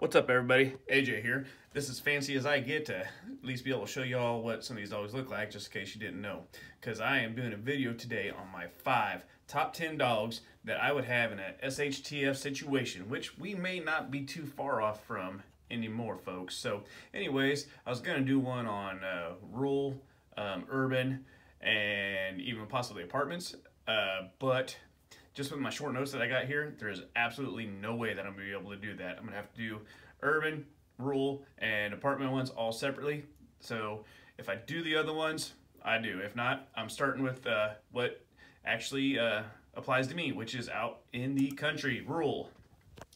What's up, everybody? AJ here. This is fancy as I get to at least be able to show you all what some of these dogs look like, just in case you didn't know. Because I am doing a video today on my 5 top 10 dogs that I would have in a SHTF situation, which we may not be too far off from anymore, folks. So anyways, I was going to do one on rural, urban, and even possibly apartments. But just with my short notes that I got here, there is absolutely no way that I'm going to be able to do that. I'm going to have to do urban, rural, and apartment ones all separately. So if I do the other ones, I do. If not, I'm starting with what actually applies to me, which is out in the country, rural.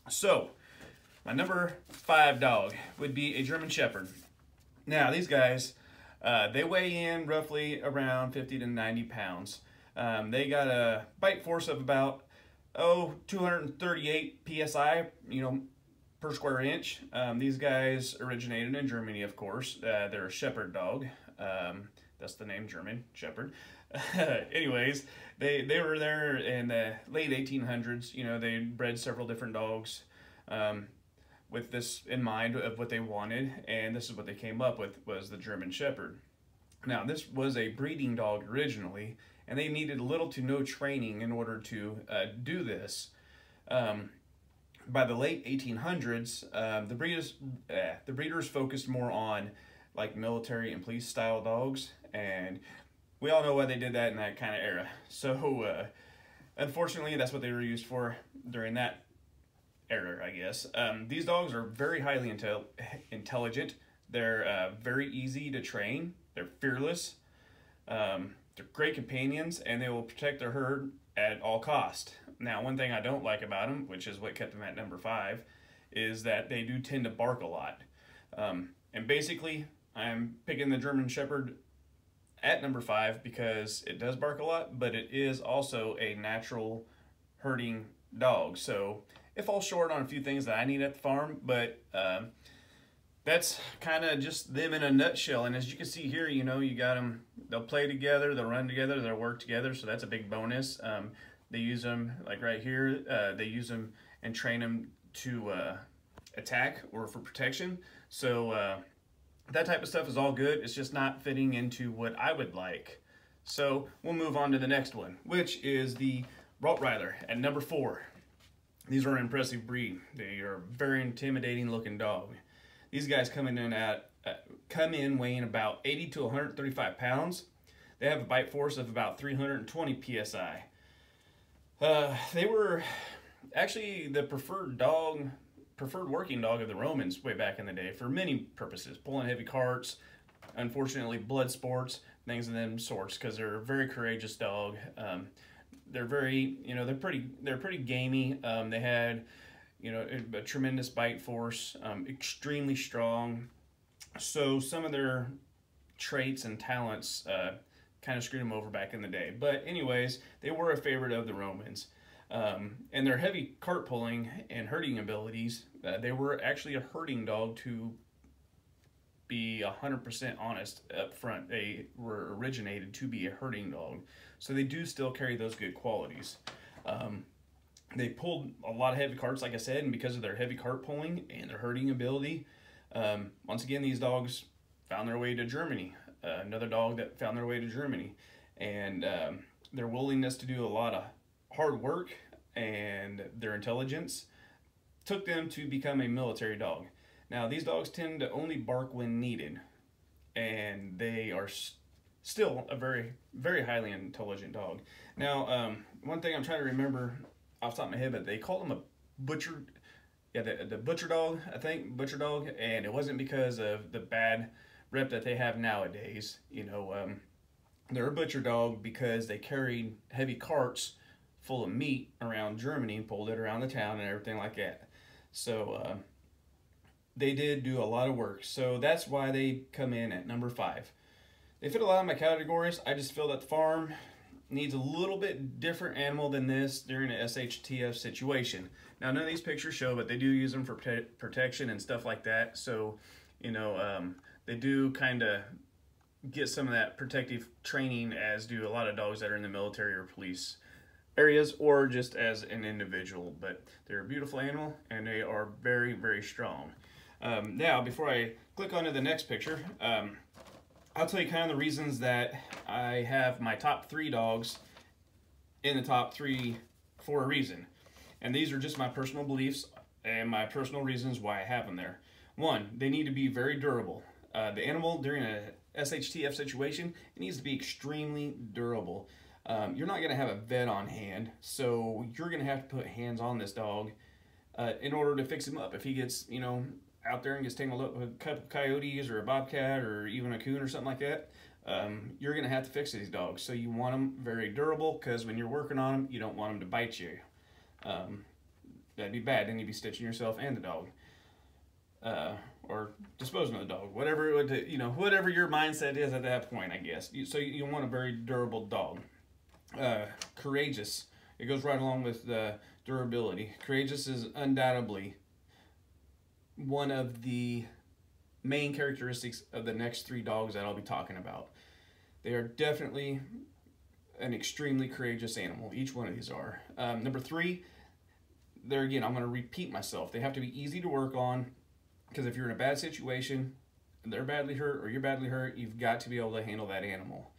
So my number 5 dog would be a German Shepherd. Now these guys, they weigh in roughly around 50 to 90 pounds. They got a bite force of about 238 psi, per square inch. These guys originated in Germany, of course. They're a shepherd dog. That's the name, German Shepherd. Anyways, they were there in the late 1800s. They bred several different dogs with this in mind of what they wanted, and this is what they came up with, was the German Shepherd. Now, this was a breeding dog originally, and they needed little to no training in order to do this. By the late 1800s, the breeders focused more on like military and police style dogs, and we all know why they did that in that kind of era. So unfortunately, that's what they were used for during that era, I guess. These dogs are very highly intelligent. They're very easy to train. They're fearless. They're great companions, and they will protect their herd at all cost. Now, one thing I don't like about them, which is what kept them at number 5, is that they do tend to bark a lot. And basically, I'm picking the German Shepherd at number 5 because it does bark a lot, but it is also a natural herding dog. So it falls short on a few things that I need at the farm, but that's kind of just them in a nutshell. And as you can see here, you got them, they'll play together, they'll run together, they'll work together, so that's a big bonus. They use them, like right here, they use them and train them to attack or for protection. So that type of stuff is all good. It's just not fitting into what I would like. So we'll move on to the next one, which is the Rottweiler at number 4. These are an impressive breed. They are a very intimidating looking dog. These guys come in weighing about 80 to 135 pounds. They have a bite force of about 320 psi. They were actually the preferred working dog of the Romans way back in the day for many purposes, pulling heavy carts, unfortunately blood sports, things of them sorts, because they're a very courageous dog. They're very, they're pretty gamey. They had a tremendous bite force, extremely strong. So some of their traits and talents kind of screwed them over back in the day. But anyways, they were a favorite of the Romans. And their heavy cart pulling and herding abilities, they were actually a herding dog, to be 100% honest up front. They were originated to be a herding dog. So they do still carry those good qualities. They pulled a lot of heavy carts, like I said, and because of their heavy cart pulling and their herding ability, once again, these dogs found their way to Germany. Another dog that found their way to Germany. And their willingness to do a lot of hard work and their intelligence took them to become a military dog. Now, these dogs tend to only bark when needed, and they are still a very, very highly intelligent dog. Now, one thing I'm trying to remember off the top of my head, but they called them a butcher, the butcher dog, I think, butcher dog, and it wasn't because of the bad rep that they have nowadays. They're a butcher dog because they carried heavy carts full of meat around Germany and pulled it around the town and everything like that. So they did do a lot of work. So that's why they come in at number 5. They fit a lot of my categories. I just feel that the farm needs a little bit different animal than this during an SHTF situation. Now, none of these pictures show, but they do use them for protection and stuff like that. So, they do kind of get some of that protective training, as do a lot of dogs that are in the military or police areas or just as an individual. But they're a beautiful animal and they are very, very strong. Now, before I click onto the next picture, I'll tell you kind of the reasons that I have my top 3 dogs in the top 3 for a reason. And these are just my personal beliefs and my personal reasons why I have them there. 1, they need to be very durable. The animal during a SHTF situation, it needs to be extremely durable. You're not going to have a vet on hand, so you're going to have to put hands on this dog in order to fix him up. If he gets, you know, out there and gets tangled up with a couple coyotes or a bobcat or even a coon or something like that, you're going to have to fix these dogs. So you want them very durable, because when you're working on them, you don't want them to bite you. That'd be bad. Then you'd be stitching yourself and the dog. Or disposing of the dog. Whatever it would, you know, whatever your mindset is at that point, I guess. So you want a very durable dog. Courageous. It goes right along with the durability. Courageous is undoubtedly one of the main characteristics of the next 3 dogs that I'll be talking about. They are definitely an extremely courageous animal. Each one of these are. Number 3, there again, I'm going to repeat myself. They have to be easy to work on, because if you're in a bad situation, they're badly hurt or you're badly hurt, you've got to be able to handle that animal.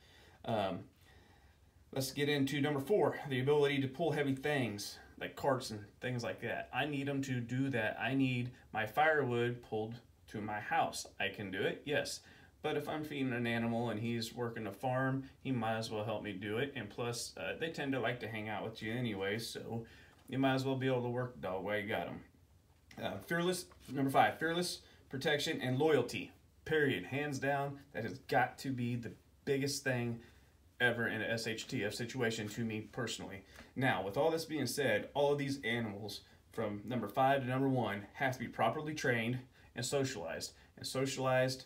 Let's get into number 4, the ability to pull heavy things like carts and things like that. I need them to do that. I need my firewood pulled to my house. I can do it, yes. But if I'm feeding an animal and he's working a farm, he might as well help me do it. And plus, they tend to like to hang out with you anyway, so you might as well be able to work the dog while you got him. Fearless, number 5, fearless, protection, and loyalty. Period. Hands down, that has got to be the biggest thing ever in a SHTF situation to me personally. Now, with all this being said, all of these animals from number 5 to number 1 have to be properly trained and socialized. And socialized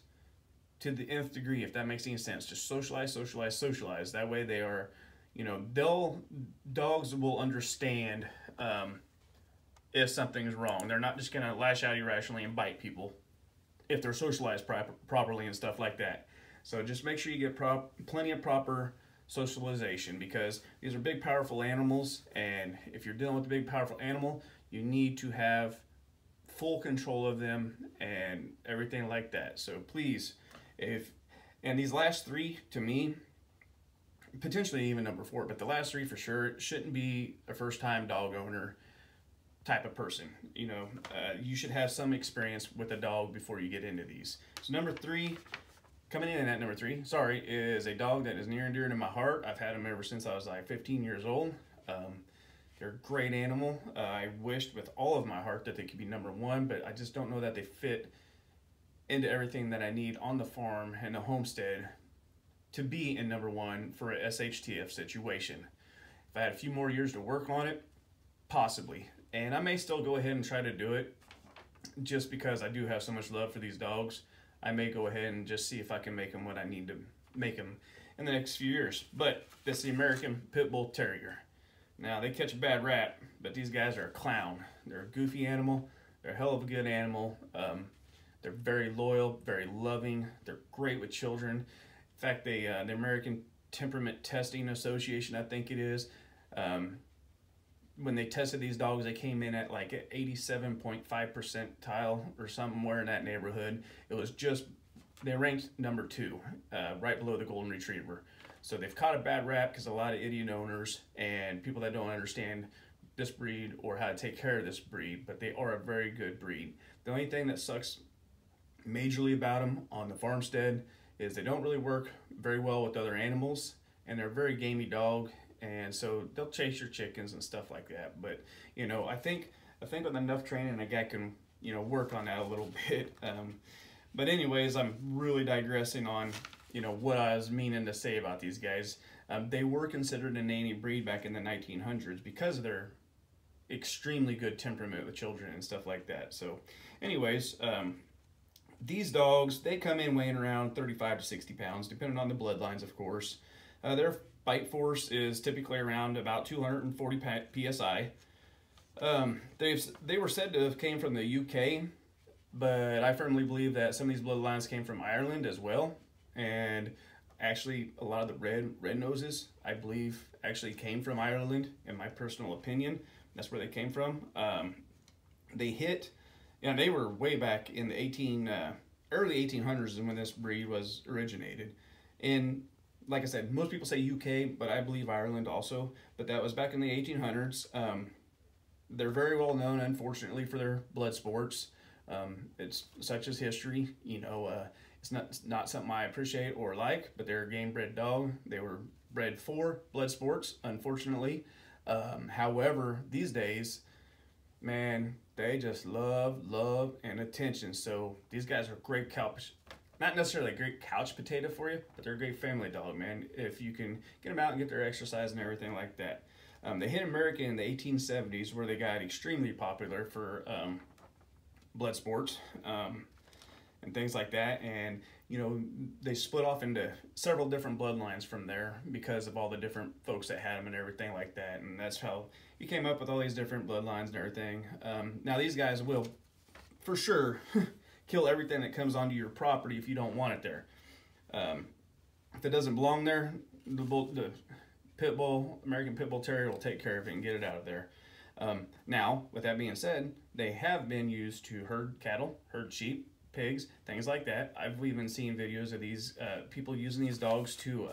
to the nth degree, if that makes any sense. Just socialize, socialize, socialize. That way they are, you know, dogs will understand if something's wrong. They're not just going to lash out irrationally and bite people if they're socialized properly and stuff like that. So just make sure you get plenty of proper socialization, because these are big, powerful animals, and if you're dealing with a big, powerful animal, you need to have full control of them and everything like that. So please, and these last 3, to me, potentially even number 4, but the last 3 for sure, shouldn't be a first-time dog owner type of person. You know, you should have some experience with a dog before you get into these. So number 3, coming in at number 3, sorry, is a dog that is near and dear to my heart. I've had him ever since I was like 15 years old. They're a great animal. I wished with all of my heart that they could be number 1, but I just don't know that they fit into everything that I need on the farm and the homestead to be in number 1 for a SHTF situation. If I had a few more years to work on it, possibly. And I may still go ahead and try to do it, just because I do have so much love for these dogs. I may go ahead and just see if I can make them what I need to make them in the next few years. But this is the American Pit Bull Terrier. Now, they catch a bad rap, but these guys are a clown. They're a goofy animal. They're a hell of a good animal. They're very loyal, very loving. They're great with children. In fact, the American Temperament Testing Association, I think it is, when they tested these dogs, they came in at like 87.5 percentile or somewhere in that neighborhood. It was just, they ranked number 2, right below the Golden Retriever. So they've caught a bad rap because a lot of idiot owners and people that don't understand this breed or how to take care of this breed, but they are a very good breed. The only thing that sucks majorly about them on the farmstead is they don't really work very well with other animals, and they're a very gamey dog. And so they'll chase your chickens and stuff like that. But, you know, I think with enough training, a guy can, you know, work on that a little bit. But anyways, I'm really digressing on, you know, what I was meaning to say about these guys. They were considered a nanny breed back in the 1900s because of their extremely good temperament with children and stuff like that. So anyways, these dogs, they come in weighing around 35 to 60 pounds, depending on the bloodlines, of course. Their bite force is typically around about 240 psi. They were said to have came from the UK, but I firmly believe that some of these bloodlines came from Ireland as well. And Actually, a lot of the red noses, I believe, actually came from Ireland, in my personal opinion. That's where they came from. They hit, yeah, they were way back in the early 1800s is when this breed was originated. And like I said, most people say UK, but I believe Ireland also. But that was back in the 1800s. They're very well known, unfortunately, for their blood sports. It's such as history, you know. It's not something I appreciate or like, but they're a game bred dog. They were bred for blood sports, unfortunately. However, these days, man, they just love, and attention. So these guys are great couch, not necessarily a great couch potato for you, but they're a great family dog, man. If you can get them out and get their exercise and everything like that. They hit America in the 1870s, where they got extremely popular for blood sports. And things like that, and you know, they split off into several different bloodlines from there because of all the different folks that had them and everything like that, and that's how you came up with all these different bloodlines and everything. Now these guys will for sure kill everything that comes onto your property if you don't want it there. If it doesn't belong there, the pit bull, American Pit Bull Terrier will take care of it and get it out of there. Now, with that being said, they have been used to herd cattle, herd sheep, pigs, things like that. I've even seen videos of these people using these dogs to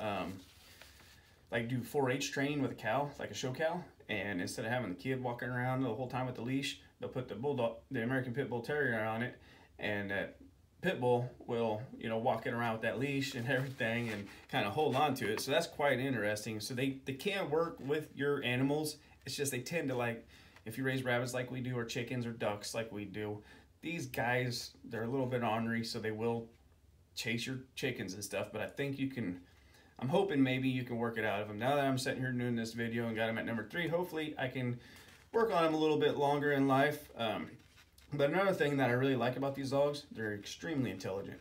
like do 4-H training with a cow, like a show cow, and instead of having the kid walking around the whole time with the leash, they'll put the Bulldog, the American Pit Bull Terrier on it, and that pit bull will, you know, walk it around with that leash and everything and kind of hold on to it. So that's quite interesting. So they can work with your animals. It's just they tend to, like, if you raise rabbits like we do, or chickens or ducks like we do, these guys, they're a little bit ornery, so they will chase your chickens and stuff. But I think you can, I'm hoping maybe you can work it out of them. Now that I'm sitting here doing this video and got them at number 3, hopefully I can work on them a little bit longer in life. But another thing that I really like about these dogs, they're extremely intelligent,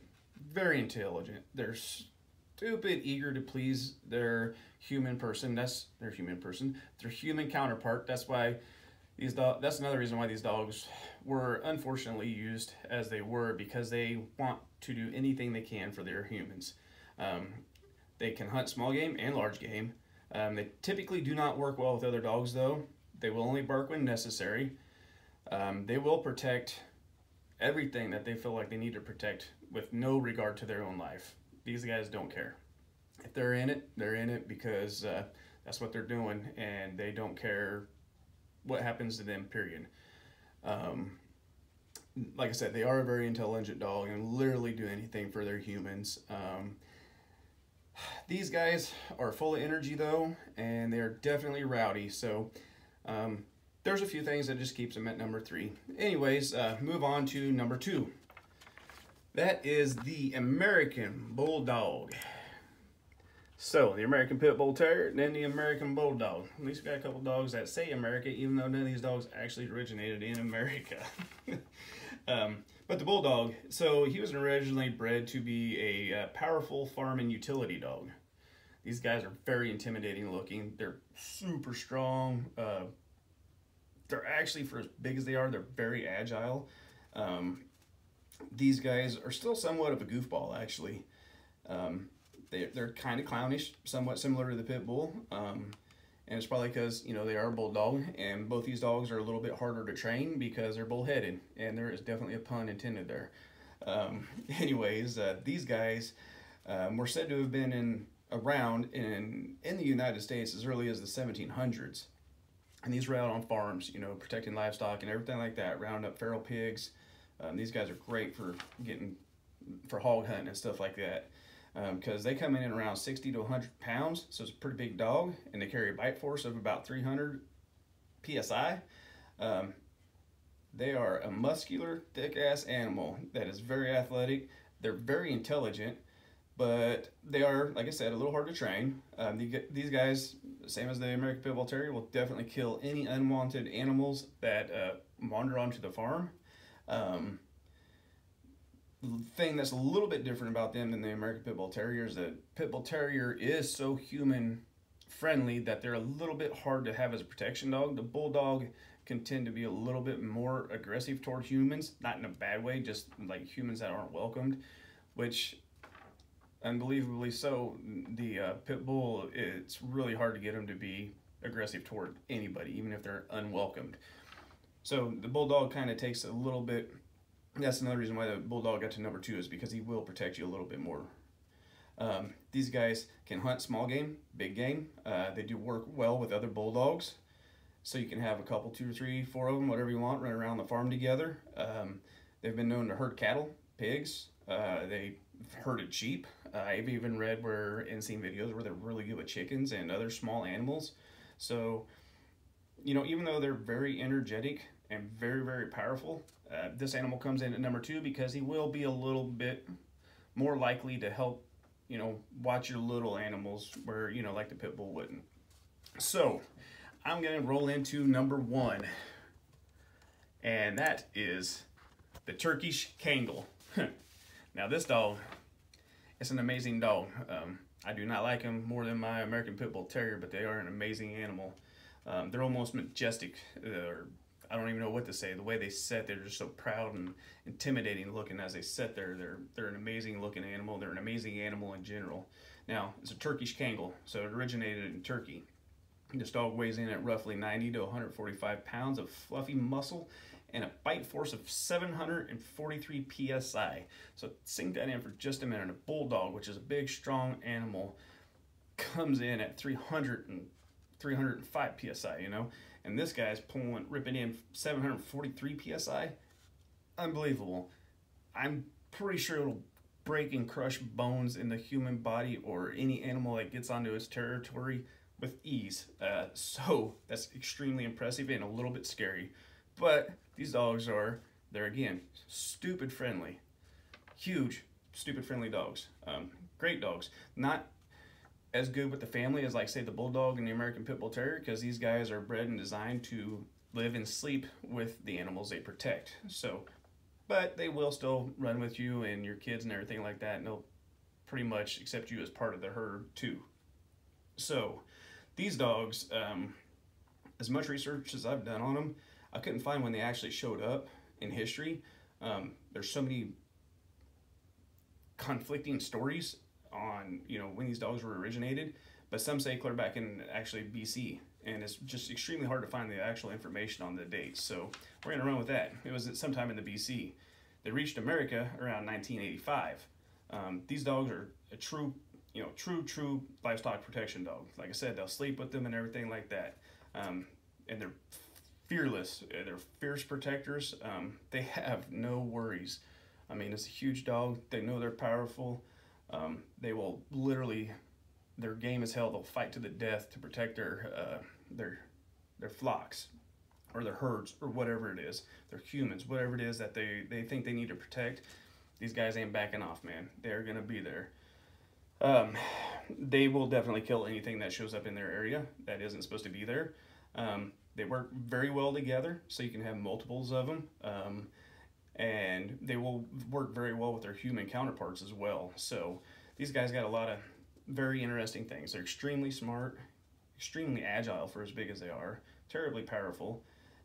very intelligent. They're stupid eager to please their human person. That's their human person, their human counterpart. That's why these dogs, that's another reason why these dogs were unfortunately used as they were, because they want to do anything they can for their humans. They can hunt small game and large game. They typically do not work well with other dogs though. They will only bark when necessary. They will protect everything that they feel like they need to protect with no regard to their own life. These guys don't care. If they're in it because that's what they're doing, and they don't care what happens to them, period. Like I said, they are a very intelligent dog and literally do anything for their humans. These guys are full of energy though, and they're definitely rowdy. So there's a few things that just keeps them at number 3. Anyways, move on to number 2. That is the American Bulldog. So, the American Pit Bull Terrier, and then the American Bulldog. At least we got a couple dogs that say America, even though none of these dogs actually originated in America. But the Bulldog, so he was originally bred to be a powerful farm and utility dog. These guys are very intimidating looking. They're super strong. They're actually, for as big as they are, they're very agile. These guys are still somewhat of a goofball, actually. They're kind of clownish, somewhat similar to the pit bull, and it's probably because, you know, they are a bulldog, and both these dogs are a little bit harder to train because they're bullheaded, and there is definitely a pun intended there. Anyways, these guys were said to have been around in the United States as early as the 1700s, and these were out on farms, you know, protecting livestock and everything like that, rounding up feral pigs. These guys are great for hog hunting and stuff like that. Because they come in at around 60 to 100 pounds, so it's a pretty big dog, and they carry a bite force of about 300 psi. They are a muscular, thick-ass animal that is very athletic. They're very intelligent, but they are, like I said, a little hard to train. These guys, same as the American Pit Bull Terrier, will definitely kill any unwanted animals that wander onto the farm. Thing that's a little bit different about them than the American Pit Bull Terrier is that Pit Bull Terrier is so human friendly that they're a little bit hard to have as a protection dog. The Bulldog can tend to be a little bit more aggressive toward humans, not in a bad way, just like humans that aren't welcomed, which unbelievably so. The pit bull, it's really hard to get them to be aggressive toward anybody, even if they're unwelcomed. So the bulldog kind of takes a little bit. That's another reason why the bulldog got to number 2, is because he will protect you a little bit more. These guys can hunt small game, big game. They do work well with other bulldogs. So you can have a couple, 2 or 3, 4 of them, whatever you want, run around the farm together. They've been known to herd cattle, pigs. They herded sheep. I've even read and seen videos where they're really good with chickens and other small animals. So, you know, even though they're very energetic and very, very powerful, this animal comes in at number 2 because he will be a little bit more likely to help, you know, watch your little animals where, you know, like the pit bull wouldn't. So I'm going to roll into number 1, and that is the Turkish Candle. Now this dog, it's an amazing dog. I do not like him more than my American Pit Bull Terrier, but they are an amazing animal. They're almost majestic, or I don't even know what to say. The way they sit, they're just so proud and intimidating looking as they sit there. They're an amazing looking animal. They're an amazing animal in general. Now, it's a Turkish Candle, so it originated in Turkey. This dog weighs in at roughly 90 to 145 pounds of fluffy muscle and a bite force of 743 psi. So sink that in for just a minute. A bulldog, which is a big, strong animal, comes in at 305 psi, you know? And this guy's ripping in 743 psi. Unbelievable. I'm pretty sure it'll break and crush bones in the human body or any animal that gets onto its territory with ease. So that's extremely impressive and a little bit scary. But these dogs they're again, stupid friendly. Huge, stupid friendly dogs. Great dogs. Not as good with the family as, like, say, the Bulldog and the American Pit Bull Terrier, because these guys are bred and designed to live and sleep with the animals they protect. So, but they will still run with you and your kids and everything like that, and they'll pretty much accept you as part of the herd too. So these dogs, as much research as I've done on them, I couldn't find when they actually showed up in history. There's so many conflicting stories on, you know, when these dogs were originated, but some say clear back in actually BC, and it's just extremely hard to find the actual information on the dates. So we're gonna run with that. It was sometime in the BC. They reached America around 1985. These dogs are a true, you know, true livestock protection dog. Like I said, they'll sleep with them and everything like that. And they're fearless. They're fierce protectors. They have no worries. I mean, it's a huge dog. They know they're powerful. They will literally, their game is hell. They'll fight to the death to protect their flocks or their herds or whatever it is. Their humans, whatever it is that they think they need to protect. These guys ain't backing off, man. They're gonna be there. They will definitely kill anything that shows up in their area that isn't supposed to be there. They work very well together, so you can have multiples of them. And they will work very well with their human counterparts as well. So these guys got a lot of very interesting things. They're extremely smart, extremely agile for as big as they are, terribly powerful,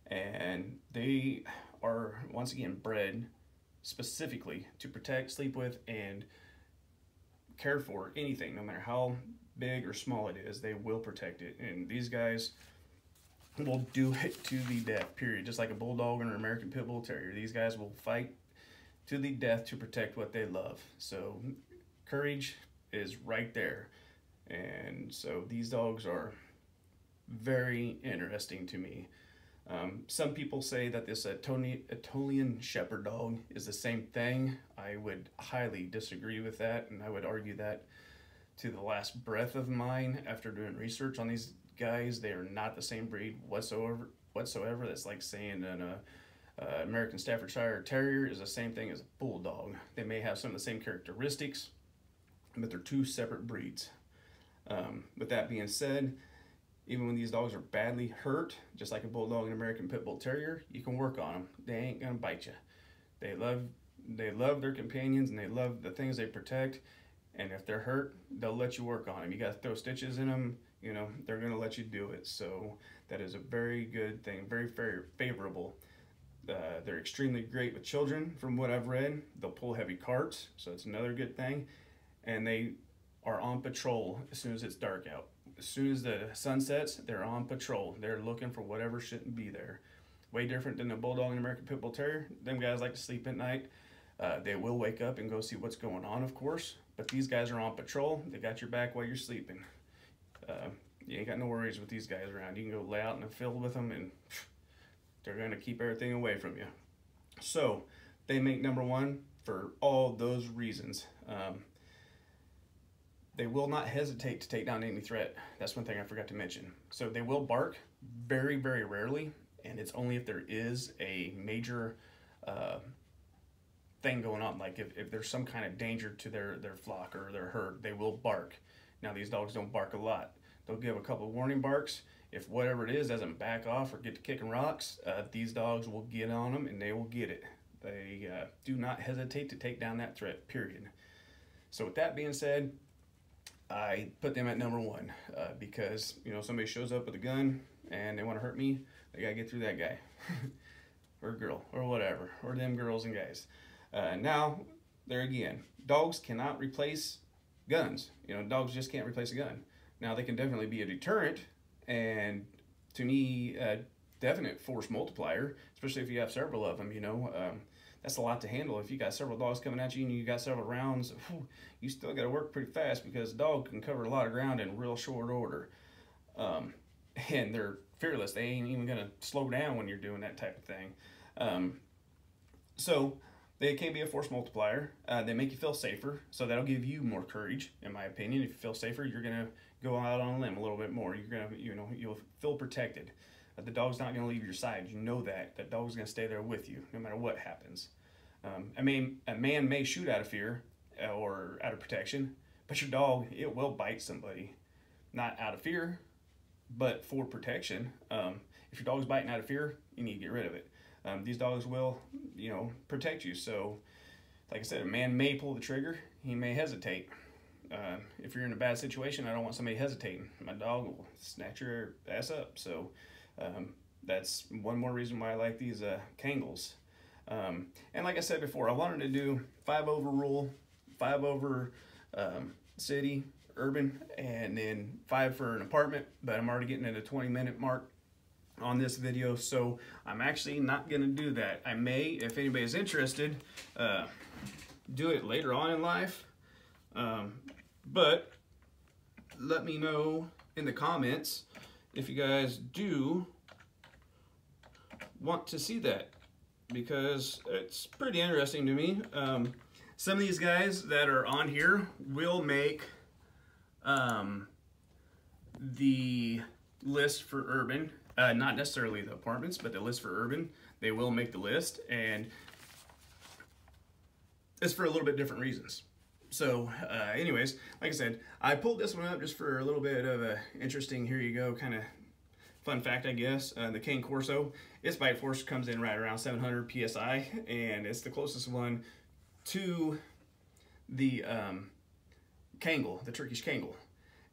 and they are, once again, bred specifically to protect, sleep with, and care for anything. No matter how big or small it is, they will protect it. And these guys will do it to the death, period. Just like a Bulldog or an American Pit Bull Terrier. These guys will fight to the death to protect what they love. So courage is right there. And so these dogs are very interesting to me. Some people say that this Anatolian Shepherd dog is the same thing. I would highly disagree with that, and I would argue that to the last breath of mine after doing research on these guys. They are not the same breed whatsoever. That's like saying an American Staffordshire Terrier is the same thing as a Bulldog. They may have some of the same characteristics, but they're two separate breeds. With that being said, even when these dogs are badly hurt, just like a Bulldog and American Pit Bull Terrier, you can work on them. They ain't gonna bite you. They love their companions, and they love the things they protect. And if they're hurt, they'll let you work on them. You gotta throw stitches in them, you know, they're gonna let you do it. So that is a very good thing, very favorable. They're extremely great with children, from what I've read. They'll pull heavy carts, so it's another good thing. and they are on patrol as soon as it's dark out. As soon as the sun sets, they're on patrol. They're looking for whatever shouldn't be there. Way different than a Bulldog and American Pit Bull Terrier. Them guys like to sleep at night. They will wake up and go see what's going on, of course. But these guys are on patrol. They got your back while you're sleeping. You ain't got no worries with these guys around. You can go lay out in the field with them, and they're going to keep everything away from you. So they make number one for all those reasons. They will not hesitate to take down any threat. That's one thing I forgot to mention. So they will bark very, very rarely, and it's only if there is a major thing going on. Like if there's some kind of danger to their flock or their herd, they will bark. Now, these dogs don't bark a lot. They'll give a couple of warning barks. If whatever it is doesn't back off or get to kicking rocks, these dogs will get on them and they will get it. They do not hesitate to take down that threat, period. So with that being said, I put them at number one because, you know, somebody shows up with a gun and they want to hurt me, they got to get through that guy or girl or whatever, or them girls and guys. Now, there again, dogs cannot replace guns. You know, dogs just can't replace a gun. Now, they can definitely be a deterrent and, to me, a definite force multiplier, especially if you have several of them, you know. That's a lot to handle. If you got several dogs coming at you and you got several rounds, you still got to work pretty fast because a dog can cover a lot of ground in real short order. And they're fearless. They ain't even going to slow down when you're doing that type of thing. So they can be a force multiplier. They make you feel safer, so that'll give you more courage, in my opinion. If you feel safer, you're going to go out on a limb a little bit more. You're going to, you know, you'll feel protected. The dog's not going to leave your side. You know that. That dog's going to stay there with you no matter what happens. I mean, a man may shoot out of fear or out of protection, but your dog, it will bite somebody. Not out of fear, but for protection. If your dog's biting out of fear, you need to get rid of it. These dogs will, you know, protect you. So, like I said, a man may pull the trigger. He may hesitate. If you're in a bad situation, I don't want somebody hesitating. My dog will snatch your ass up. So, that's one more reason why I like these Cangles. And like I said before, I wanted to do 5 over rural, 5 over city, urban, and then 5 for an apartment, but I'm already getting at a 20-minute mark on this video, so I'm actually not going to do that. I may, if anybody's interested, do it later on in life, but let me know in the comments if you guys do want to see that, because it's pretty interesting to me. Some of these guys that are on here will make the list for urban, not necessarily the apartments, but the list for urban. They will make the list, and it's for a little bit different reasons. So anyways, like I said, I pulled this one up just for a little bit of a interesting, here you go, kind of fun fact, I guess. The Cane Corso, its bite force comes in right around 700 PSI, and it's the closest one to the Candle, the Turkish Candle.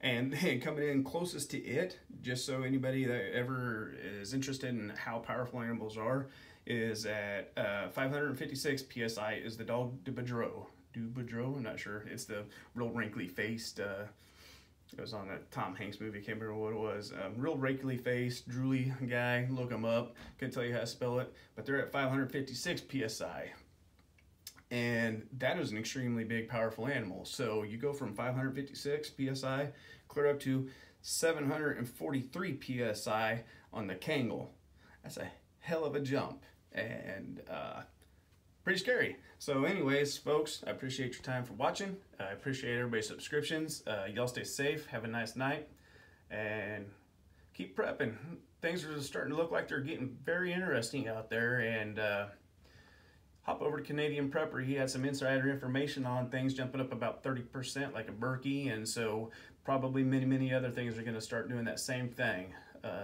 And then coming in closest to it, just so anybody that ever is interested in how powerful animals are, is at 556 PSI is the Dog de Boudreaux. I'm not sure. It's the real wrinkly-faced, it was on that Tom Hanks movie, can't remember what it was. Real wrinkly-faced, drooly guy, look him up. Couldn't tell you how to spell it, but they're at 556 PSI. And that is an extremely big, powerful animal. So you go from 556 PSI clear up to 743 PSI on the Candle. That's a hell of a jump, and pretty scary. So anyways, folks, I appreciate your time for watching. I appreciate everybody's subscriptions. Y'all stay safe, have a nice night, and keep prepping. Things are starting to look like they're getting very interesting out there, and hop over to Canadian Prepper. He had some insider information on things jumping up about 30% like a Berkey, and so probably many other things are going to start doing that same thing.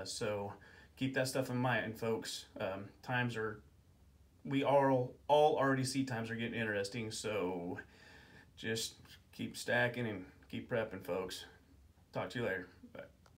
So keep that stuff in mind, folks. We all already see times are getting interesting, so just keep stacking and keep prepping, folks. Talk to you later.